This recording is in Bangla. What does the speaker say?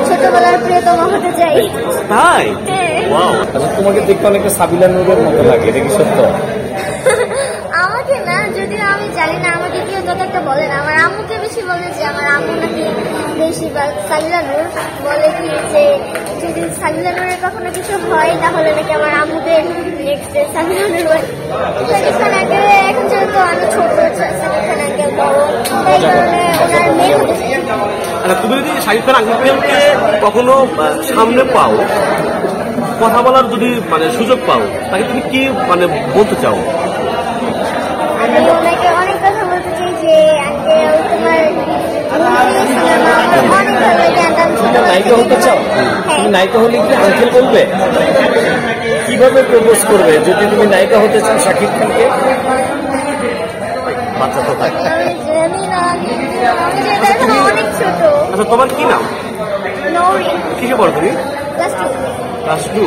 ছোটবেলার প্রিয়তমা হতে চাই। তাই? তোমাকে দেখতে অনেকটা সাবিলা নূরের মতো লাগে, এটা কি সত্য? আমাকে না, যদিও আমি জানি না, আমাকে কেউ যত একটা বলে না। আমার আম্মুকে বেশি বলে যে আমার আম্মু নাকি বেশিরভাগ সাবিলা নূর বলে কি যে যদি সাবিলা নূরের কখনো কিছু হয় তাহলে নাকি আমার আম্মুকে নেক্সট ডে সাবিলা নূর বলে। সাকিব খান আঙ্কেল এখন যেহেতু আমি ছোট, সাকিব খান আঙ্কেল বড়, তাই কারণে ওনার মেয়ে হতে চাই। আচ্ছা, তুমি যদি শাকিব খান আঙ্কেলকে কখনো সামনে পাও, কথা বলার যদি মানে সুযোগ পাও, তাকে তুমি কি মানে বলতে চাও? আমি ওনাকে অনেক কথা বলতে চাই যে আঙ্কেল তোমার সিনেমা আমার অনেক ভালো লাগে। নায়িকা হতে চাও? তুমি নায়িকা হলে কি আঙ্কেল বলবে? কিভাবে প্রপোজ করবে যদি তুমি নায়িকা হতে চাও শাকিব খানকে? বাচ্চা তো থাকে। আমি জানি না, আমি যেটা এখন অনেক ছোট। আচ্ছা, তোমার কি নাম? নৌরিন, কিসে পড়ো তুমি? ক্লাস 2। ক্লাস 2।